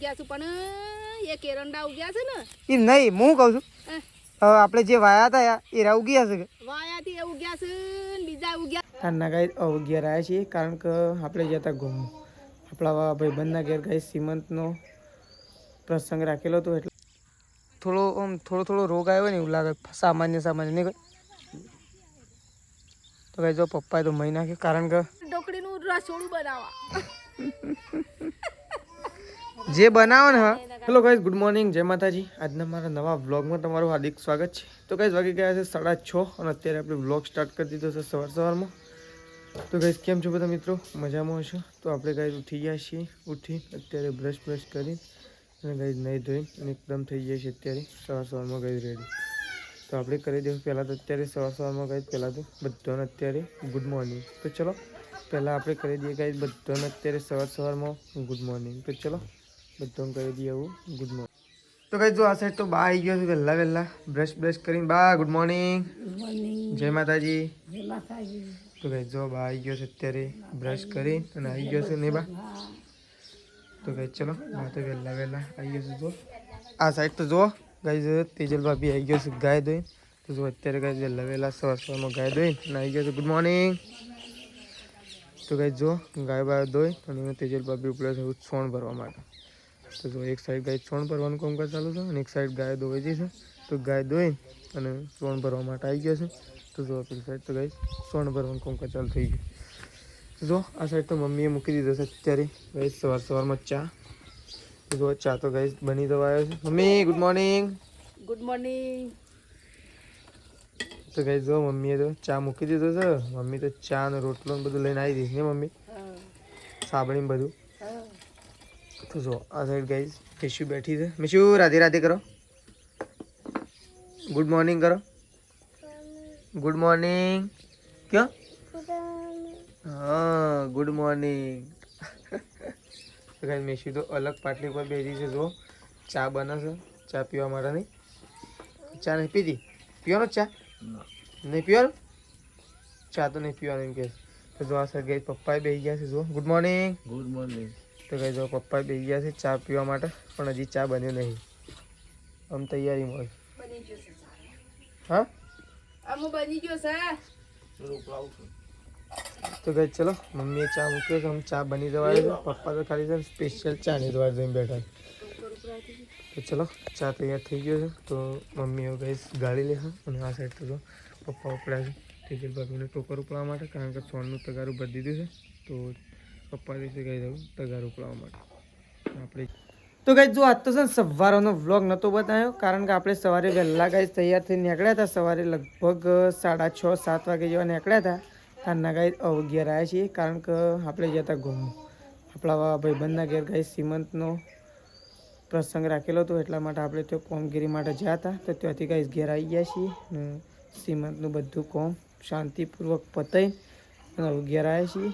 ગયા છું પણ એ કેરંડા ઉગ્યા છે ને એ નહીં હું કહું છું આપણે જે વાયા હતા એ ઉગ્યા છે વાયાથી એ ઉગ્યા છે ને બીજા ઉગ્યા તારના ગાય ઉગ્યા રહ્યા છીએ કારણ કે આપણે ગયા હતા ઘઉં આપણા ભાઈબંધના ઘેર ગાય સીમંતનો પ્રસંગ રાખેલો હતો એટલે થોડો રોગ આવ્યો ને એવું લાગે સામાન્ય નહીં તો ગાય જો પપ્પાએ તો મહી નાખ્યો કારણ કે ઢોકળીનું રસોડું બનાવવા જે બનાવો ને હેલો ગાઈઝ ગુડ મોર્નિંગ જય માતાજી આજના મારા નવા વ્લોગમાં તમારું હાર્દિક સ્વાગત છે તો ગાઈઝ વાગી ગયા છે 6:30 અને અત્યારે આપણે વ્લોગ સ્ટાર્ટ કરી દીધો છે સવારમાં તો ગાઈઝ કેમ છો બધા મિત્રો મજામાં હશો તો આપણે ગાઈઝ ઉઠી ગયા છીએ ઉઠી અત્યારે બ્રશ કરી અને ગાઈઝ નહીં ધોઈ અને એકદમ થઈ જાય છે અત્યારે સવારમાં ગાઈઝ રેડી તો આપણે કરી દઈશું પહેલાં તો અત્યારે સવારમાં ગાઈઝ પહેલાં તો બધાને અત્યારે ગુડ મોર્નિંગ તો ચલો પહેલાં આપણે કરી દઈએ ગાઈઝ બધાને અત્યારે સવારમાં ગુડ મોર્નિંગ તો ચલો બધાને કરી દઈએ એવું ગુડ મોર્નિંગ તો કઈ જો આ સાઈડ તો બા આવી ગયો છે વહેલા બ્રશ કરીને બા ગુડ મોર્નિંગ જય માતાજી તો કઈ જો બા આવી ગયો છે અત્યારે બ્રશ કરી અને આવી ગયો છે ને બા તો કઈ ચલો બા તો વહેલા આવી ગયો છે જો આ સાઈડ તો જો ગાય તેજલ ભાભી આવી ગયો છે ગાય દોઈ તો જો અત્યારે ગાય વહેલા સવારમાં ગાય દોઈ અને આવી ગયો છે ગુડ મોર્નિંગ તો ગાય જો ગાય બાય દોઈ અને તેજલ ભાભી ઉપડે છે છોણ ભરવા માટે તો જો એક સાઈડ ગાય છોણ ભરવાનું કામકાજ ચાલુ છે અને એક સાઈડ ગાય દોઈ જઈ છે તો ગાય દોઈ અને છોણ ભરવા માટે આવી ગયો છે તો જો પેલી સાઈડ તો ગાય છોણ ભરવાનું કામકાજ ચાલુ થઈ ગયું તો જો આ સાઈડ તો મમ્મીએ મૂકી દીધો છે અત્યારે ગાય સવારમાં ચા તો જો ચા તો ગાય બની જવા આવ્યો છે મમ્મી ગુડ મોર્નિંગ તો ગાય જો મમ્મીએ તો ચા મૂકી દીધો છે મમ્મી તો ચા ને રોટલો ને બધું લઈને આવી દીધી ને મમ્મી સાબણી બધું તો જો આ સાઈડ ગાઈઝ મિશુ બેઠી છે મિશુ રાધે રાધે કરો ગુડ મોર્નિંગ કરો ગુડ મોર્નિંગ ક્યાં હા ગુડ મોર્નિંગ તો ગાઈઝ મિશુ તો અલગ પાટલી પર બેસી છે જો ચા બને છે ચા પીવા માટે નહીં ચા નહીં પીધી પીવાનો ચા નહીં પીવાનું ચા તો નહીં પીવાનું એમ કે તો જો આ સાઈડ ગાઈઝ પપ્પાએ બેસી ગયા છે જો ગુડ મોર્નિંગ તો કઈ જો પપ્પા બેસી ગયા છે ચા પીવા માટે પણ હજી ચા બન્યો નહીં આમ તૈયારીમાં હોય હા બની ગયો છે તો કઈ ચલો મમ્મીએ ચા મૂક્યો છે આમ ચા બની જવા છે પપ્પા તો ખાલી છે સ્પેશિયલ ચા ની દ્વારા જઈને બેઠા તો ચલો ચા તૈયાર થઈ ગયો છે તો મમ્મી હવે ગઈ ગાળી લેશે અને આ સાઈડ તો જો પપ્પા ઉપડ્યા છે તેજલ ભાભીને ટોકર ઉપડાવવા માટે કારણ કે સોનનું તગારું ભરી દીધું છે તો પપ્પા દિવસે ગઈ દઉં તગાર ઉકળવા માટે આપણે તો ગાઈસ જો આજ તો છે ને સવારનો વ્લોગ નહોતો બતાવ્યો કારણ કે આપણે સવારે વહેલા ગાઈસ તૈયાર થઈને નીકળ્યા હતા સવારે લગભગ 6:30-7 વાગે જેવા નીકળ્યા હતા ત્યારના ગાઈસ અગિયાર આવ્યા છીએ કારણ કે આપણે ગયા હતા ઘઉં આપણા ભાઈબંધના ઘેર ગાઈસ સીમંતનો પ્રસંગ રાખેલો હતો એટલા માટે આપણે તો કોમગીરી માટે ગયા હતા તો ત્યાંથી ગાઈસ ઘેર આવી ગયા છીએ અને સીમંતનું બધું કોમ શાંતિપૂર્વક પતાવી અને અગિયાર આવ્યા છીએ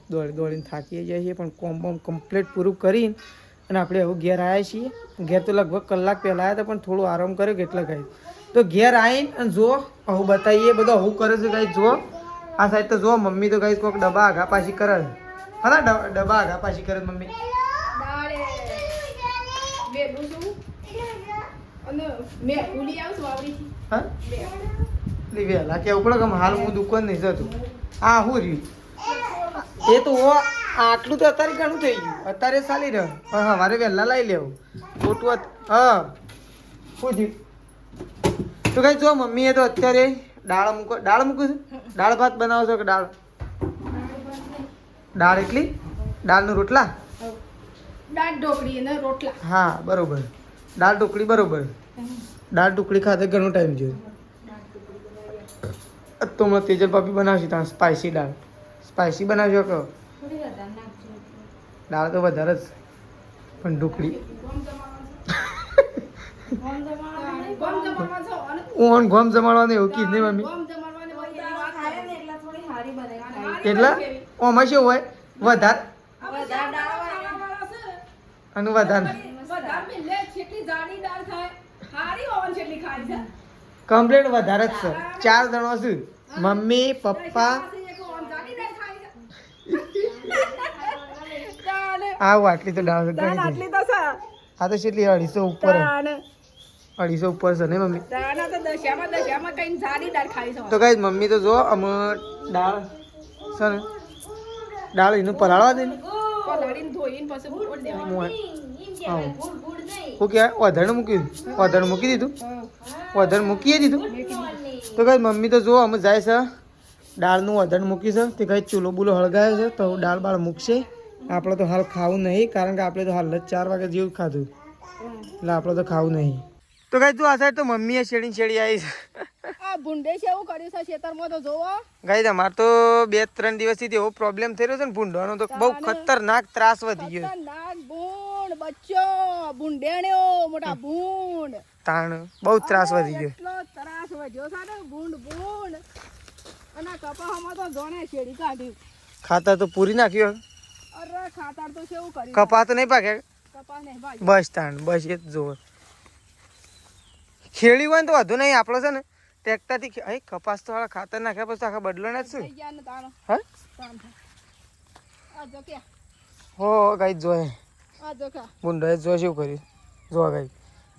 દોડીને થાકી જાય છે પણ કોમ કમ્પ્લીટ પૂરું કરીને અને આપણે હવે ઘેર આવ્યા છીએ ઘેર તો લગભગ કલાક પહેલાં આવ્યા હતા પણ થોડું આરામ કર્યો એટલે ગાય તો ઘેર આવીને અને જુઓ આવું બતાવીએ બધું આવું કરે છે ગાય જુઓ આ સાઈડ તો જુઓ મમ્મી તો ગાય કોઈક ડબ્બા આઘા પાછી કરે હા ડબ્બા આઘા પાછી કરે મમ્મી હા વહેલા કેવું પડે કે હાલ હું દુકાન નહીં જતું હા હું રહ્યું એ તો આટલું તો અત્યારે ઘણું થઈ ગયું અત્યારે ચાલી રહ્યો પણ સવારે વહેલા લઈ લેવું ખોટું હા શું થયું તો કઈ જો મમ્મીએ તો અત્યારે દાળ મૂકું છું દાળ ભાત બનાવો છો કે દાળ એટલી દાળનું રોટલા દાળ ઢોકળી અને રોટલા હા બરોબર દાળ ઢોકળી બરોબર દાળ ઢોકળી ખાતે ઘણો ટાઈમ જોયો તો હમણાં તેજલ ભાભી બનાવશે ત્યાં સ્પાઇસી દાળ સ્પાઇસી બનાવજો કહો દાળ તો વધારે જ પણ ઢોકળી ઓન ગોમ જમાડવાનું એવું કીધું નહીં મમ્મી એટલા ઓમાં શું હોય વધારે અને વધારે કમ્પ્લીટ વધારે જ છે 4 જણો છે મમ્મી પપ્પા આવું આટલી તો દાળ આટલી તો છે આ તો કેટલી 250 ઉપર હે. તાણ 250 ઉપર છે ને મમ્મી? તાણા તો દશામાં કઈ સારી દાળ ખાઈ છે. તો ગાઈસ મમ્મી તો જો અમે દાળ છે ને દાળ એનું પલાળવા દે ને પલાળીને ધોઈને પછી બોળ દેવાય. હા હું કે વધારે મૂકી દીધું વધારે મૂકી દીધું. તો ગાઈસ મમ્મી તો જો અમે જાય છે દાળનું વધારે મૂકી છે તે ગાઈસ ચૂલો બુલો હળગાયો છે તો દાળ બાળ મૂકશે. આપણે તો હાલ ખાવું નહીં કારણ કે આપણે તો હાલ જ 4 વાગે જેવું ખાધું એટલે આપણે તો ખાવું નહીં. તો ગાઈસ જો આ સાઈડ તો મમ્મીએ શેડી આવી છે. આ ભૂંડે છે એવું કર્યું છે ખેતરમાં તો જોવો. ગાઈસ અમાર તો 2-3 દિવસથી એવો પ્રોબ્લેમ થઈ રહ્યો છે ને ભૂંડવાનો તો બહુ ખતરનાક ત્રાસ વધી ગયો. ખતરનાક ભૂંડ બચ્ચો ભૂંડેણ્યો મોટા ભૂંડ તાણ બહુ ત્રાસ વધી ગયો. એટલો ત્રાસ વધ્યો છે ને ભૂંડ અને આ કપાસમાં તો જોણે શેડી કાઢ્યું. ખાતર તો પૂરી નાખ્યું. અરે ખાતર તો કેવું કર્યું. કપા તો નહીં પાકે કપાસ ને ભાઈ બસ તાણ બસ એ જ જોવે. ખેડી હોય ને તો વધુ નહીં આપણો છે ને ટ્રેક્ટરથી અહીં કપાસ તો હાલા ખાતર નાખ્યા પછી આખા બદલવાના જ છે. થઈ ગયા ને તાણો હા તાણ આ જો કે હો ગાઈ જોયે આ જો કે ભૂંડોએ જો શું કર્યું જો ગાઈ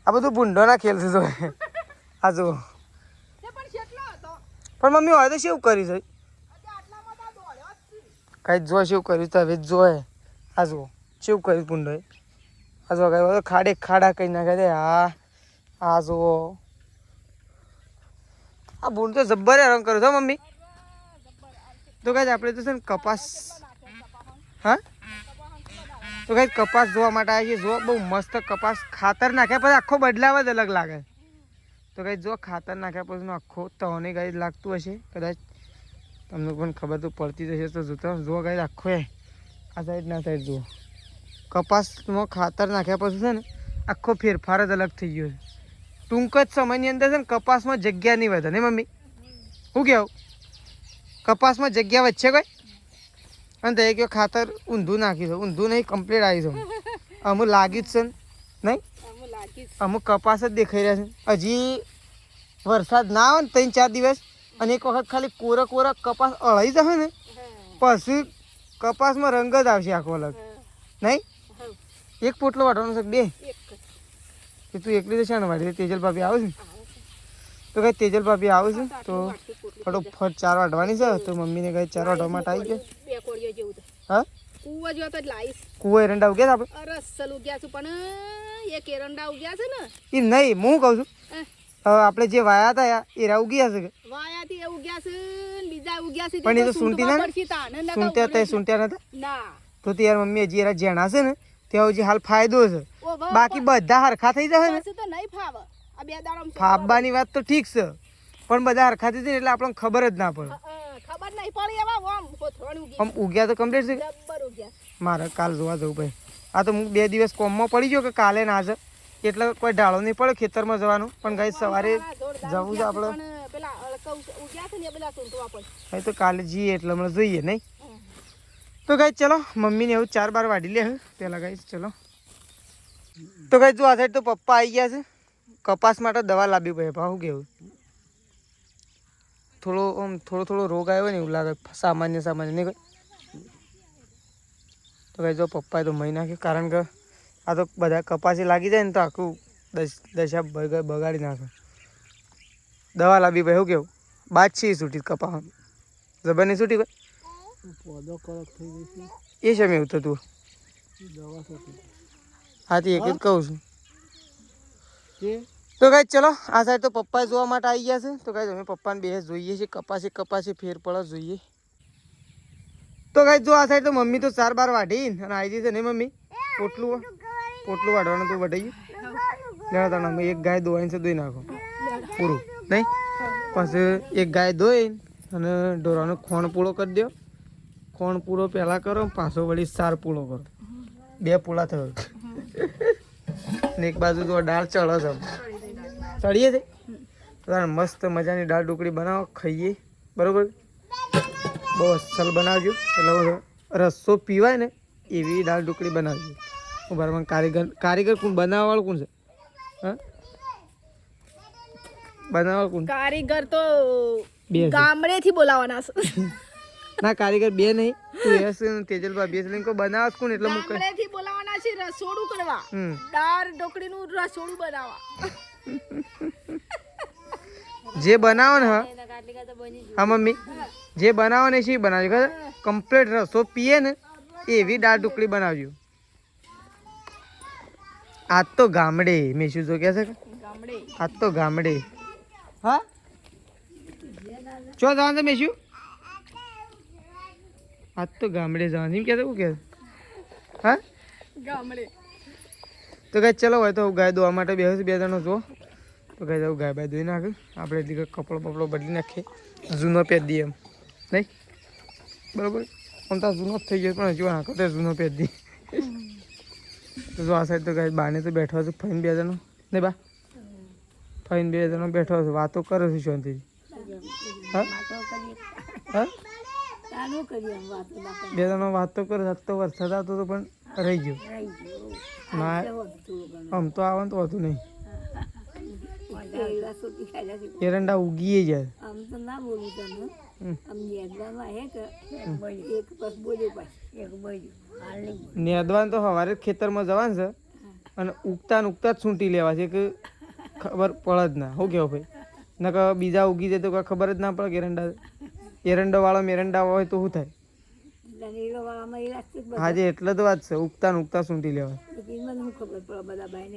આ બધું ભૂંડોના ખેલ છે જોયે આ જો એ પણ કેટલો હતો પણ મમ્મી હોય તો શું કર્યું છે આટલામાં તો દોડ્યો જ છે. કાંઈ જો શું કર્યું તો હવે જોયે આ જો શું કર્યું ભૂંડોએ આ જો ગાઈ ખાડે ખાડા કઈ નાખ્યા છે. આ જુઓ આ ભૂંડ તો જબ્બર હેરાન કર્યો છો મમ્મી. તો કાંઈ આપણે તો છે ને કપાસ હા તો કાંઈ કપાસ જોવા માટે આવીએ છીએ. જો બહુ મસ્ત કપાસ ખાતર નાખ્યા પછી આખો બદલાવ જ અલગ લાગે. તો કાંઈ જો ખાતર નાખ્યા પછી આખો તોને કાંઈ લાગતું હશે કદાચ તમને પણ ખબર તો પડતી જશે. તો જોતા જો કાંઈ આખો આ સાઈડ ના સાઈડ જુઓ કપાસમાં ખાતર નાખ્યા પછી છે ને આખો ફેરફાર જ અલગ થઈ ગયો છે. ટૂંક જ સમયની અંદર છે ને કપાસમાં જગ્યા નહીં વધે ને મમ્મી? શું કહેવું કપાસમાં જગ્યા વધશે કોઈ? અને તે કહો ખાતર ઊંધું નાખી દો. ઊંધું નહીં કમ્પ્લીટ આવી છે અમુક લાગી જ છે ને નહીં અમુક કપાસ જ દેખાઈ રહ્યા છે. હજી વરસાદ ના આવે ને 3-4 દિવસ અને એક વખત ખાલી કોરા કપાસ અળાઈ જશે ને પછી કપાસમાં રંગ જ આવશે આખો અલગ નહીં? એક પોટલો વાટવાનો છે 2 કે તું એકલી તો શાને વાળી? તેજલ ભાભી આવે છે તો કઈ તેજલ ભાભી આવે છે તો ફટોફટ 4 વાટવાની છે. તો મમ્મીને કઈ 4 વાટવા માટે આવી ગયા. બે કોળિયો જેવું તો હા કુવા જેવો તો જ લાઈશ. કુવો એરંડા ઉગ્યા આપણે? અરે અસલ ઉગ્યા છે પણ એક એરંડા ઉગ્યા છે ને એ નહીં હું કહું છું આપણે જે વાયા હતા એરા ઉગ્યા છે વાયાથી એ ઉગ્યા છે ને બીજા ઉગ્યા છે પણ એ તો સૂંટીના સૂંટ્યા નતા ના તો તે યાર મમ્મી હજી એરા જેણા છે ને ત્યાં હજી હાલ ફાયદો છે. બાકી બધા હરખા થઈ જશે ને તો નહીં ફાવે આ બે દાડમ ફાબવાની વાત તો ઠીક છે પણ બધા હરખા થઈ જાય એટલે આપણને ખબર જ ના પડે. ખબર નહીં પડી એવા ઓમ કોથળણ ઉગી આમ ઉગ્યા તો કમ્પ્લીટ છે. જબ્બર ઉગ્યા મારે કાલ જોવા જવું ભાઈ. આ તો હું 2 દિવસ કોમમાં પડી ગયો કે કાલે ના છે એટલે કોઈ ઢાળો નહીં પડે ખેતરમાં જવાનું. પણ ગાઈ સવારે જવું છે આપણે પેલા અળકા ઉગ્યા છે ને પેલા સૂંટવા પડે તો કાલે જઈએ એટલે હમણાં જોઈએ નહીં. તો ગાઈ ચલો મમ્મીને એવું 4 બાર વાડી લે પેલા ગાઈ ચલો. તો ગાઈ જો આ સાઈડ તો પપ્પા આવી ગયા છે કપાસ માટે દવા લાવવી પડે. ભાવ કેવું થોડો રોગ આવ્યો ને એવું લાગે સામાન્ય નહીં કોઈ. તો ગાઈ જો પપ્પાએ તો મહી નાખ્યું કારણ કે આ તો બધા કપાસી લાગી જાય ને તો આખું દશા બગાડી નાખે. દવા લાવવી ભાઈ શું કેવું? બાદ છે છૂટી કપા જબર નહીં છૂટી ભાઈ એ છે મેં એવું થતું હાથી એક જ કહું છું. તો ગાઈ ચલો આ સાઈડ તો પપ્પા જોવા માટે આવી ગયા છે. તો ગાઈ અમે પપ્પાને બે જોઈએ છે કપાસી ફેર પડે જોઈએ. તો ગાઈ જો આ સાઈડ તો મમ્મી તો 4 બાર વાઢી અને આવી જશે ને મમ્મી પોટલું વાઢવાનું તો વઢાઈ ગયું. એક ગાય દોવાઈને છે દોઈ નાખો પૂરું નહીં પછી એક ગાય દોઈ અને ઢોરાનો ખોણ પૂળો કરી દો. ખોણ પૂળો પહેલાં કરો પાછો વળી 4 પૂળો કરો 2 પૂળા થયો ને એક બાજુ તો દાળ ચડે છે ચડીએ છે તો મસ્ત મજાની દાળ ઢોકળી બનાવો ખાઈએ બરાબર. બહુ અસલ બનાવજો એટલે રસ્સો પીવાય ને એવી દાળ ઢોકળી બનાવજો. બરાબર કારીગર કોણ બનાવવાવાળું કોણ છે? હા બનાવવાળું કોણ? કારીગર તો ગામડેથી બોલાવાના છે. ના કારીગર બે નહીં તું એસ તેજલ ભાભી લઈને કોઈ બનાવસ કોણ એટલે હું કઈ ગામડેથી બોલાવાના છે રસોડું કરવા દાળ ઢોકળીનું રસોડું બનાવવા જે બનાવો ને હા મમ્મી જે બનાવો ને એ બનાવજો ખબર કમ્પ્લીટ રસો પીએ ને એવી દાળ ઢોકળી બનાવજો આજ તો ગામડે મેં શું જો કે છે ગામડે આજ તો ગામડે હા ચો જવાનું મેં શું આજ તો ગામડે જવાનું એમ કે શું કે હા ગામડે તો કઈ ચલો હોય તો ગાય ધોવા માટે બેસે બે જણો જો તો કઈ જવું ગાય બાય ધોઈ નાખે આપણે એટલી કપડો બપડો બદલી નાખીએ જૂનો પહેર દઈએ એમ નહીં બરાબર આમ તો જૂનો જ થઈ ગયો પણ હજુ આંખો તો જૂનો પહેર દઈએ તો જો આ સાઈડ તો ગાય બાને તો બેઠો છે ફઈને બે જણો નહીં બા ફઈને બે જણો બેઠો છે વાતો કરે છે શાંતિથી હા હા બે જણો વાતો કરે તો વરસાદ આવતો તો પણ રહી ગયો ના આમ તો આવવાનું તો હતું નહીં એરંડા ઉગીએ જાય આમ તો ના બોલું તને આમ નેદવામાં હે કે એક બસ બોલ્યો પાછી એક બોલ્યું નેદવાન તો સવારે ખેતરમાં જવાનું છે અને ઉગતા ને ઉગતા જ સૂંટી લેવા છે કે ખબર પડે જ ના શું કહેવો ભાઈ ના કે બીજા ઉગી જાય તો કોઈ ખબર જ ના પડે કે એરંડો વાળો મેરંડા હોય તો શું થાય હાજે એટલે તો વાત છે ઉગતા ને ઉગતા સૂંટી લેવા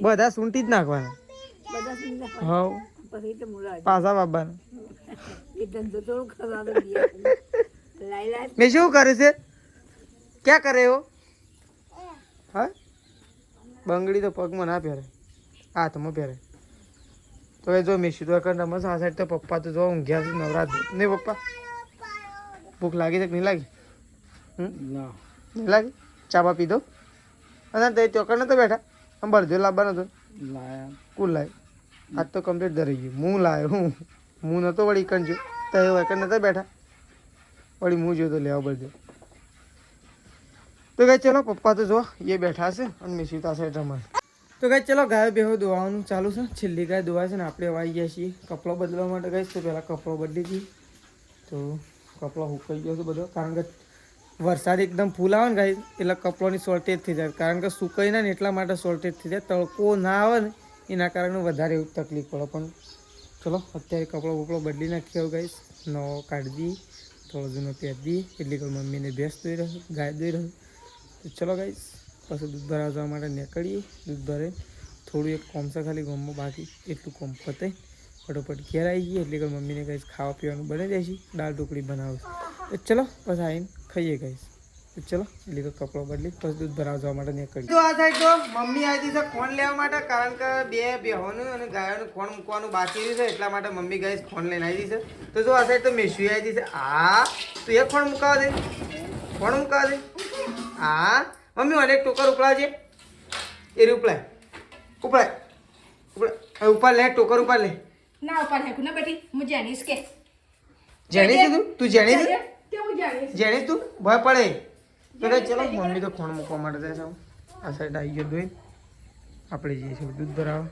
બધા સૂંટી જ નાખવાના હા પાછા બાબાને મેં શું કરે છે ક્યાં કરે એવો હા બંગડી તો પગમાં ના પહેરે હાથમાં પહેરે તો એ જો મેં સીધો કરતા મસ્ત આ સાઈડ તો પપ્પા તો જો ઊંઘ્યા છે નવરાત નહીં પપ્પા ભૂખ લાગી છે કે નહીં લાગી નહીં લાગી ચા બા પીધો અને તે ચોકડ નતો બેઠા આમ બળજો લાવવાનો હતો કુલ લાય આજ તો કમ્પ્લીટ ધરી ગયું હું લાવ્યો હું નહોતો વળી કંજો તો એ વખત નતા બેઠા વળી હું જોયો તો લેવા બળજો તો કઈ ચલો પપ્પા તો જો એ બેઠા છે અને મેં સીતા સાઈડ રમાય તો કઈ ચલો ગાયો બેહો ધોવાનું ચાલુ છે છેલ્લી ગાય ધોવાય છે ને આપણે વાઈ ગયા છીએ કપડો બદલવા માટે ગઈશ તો પહેલાં કપડો બદલી હતી તો કપડો સુકાઈ ગયો છે બધો કારણ કે વરસાદ એકદમ ફૂલ આવે ને ગાય એટલે કપડોની શોર્ટેજ થઈ જાય કારણ કે સુકાઈ ના ને એટલા માટે શોર્ટેજ થઈ જાય તડકો ના આવે ને એના કારણે વધારે એવું તકલીફ પડે પણ ચલો અત્યારે કપડો બપડો બદલી નાખીએ હવે ગાઈશ નવો કાઢી દઈએ થોડો જૂનો પહેરી દઈએ એટલી કોઈ મમ્મીને ભેંસ દોઈ રહ્યો ગાય દોઈ રહ્યો તો ચલો ગાઈશ પછી દૂધ ભરાવા જવા માટે નીકળીએ દૂધ ભરે થોડું એક કોમ છે ખાલી ગમમાં બાકી એટલું કોમ પતે ફટોફટ ઘેર આવી ગઈએ એટલે કે મમ્મીને કહીશ ખાવા પીવાનું બનાવી દઈશું દાળ ઢોકળી બનાવશે તો ચલો પછી આવીને ખાઈએ કહીશ તો ચલો એટલે કે કપડો બદલી પછી દૂધ ભરાવા જવા માટે નીકળીએ તો આ સાઈડ તો મમ્મી આવી છે ફોન લેવા માટે કારણ કે બે બેહોનું અને ગાયોનું ફોન મૂકવાનું બાકી રહ્યું છે એટલા માટે મમ્મી ગાઈશ ફોન લઈને આવી છે તો જો આ સાઈડ તો મેસી આવી છે આ તું એક ફોન મુકાવા દે ફોન મુકાવા દે હા મમ્મી મને એક ટોકર ઉપડાવજે એ ઉપડાય ઉપડાય ઉપડાય ઉપર લે ટોકર ઉપર લે ના ઉપર હે કુના બેટી હું જાણીશ કે જાણીશ તું જાણીશ કે હું જાણીશ જાણીશ તું ભય પડે તો ચલો મમ્મી તો ફોન મૂકવા માટે જાય છે આ સાઈડ આવી ગયો દોઈ આપણે જઈએ છીએ દૂધ ભરાવા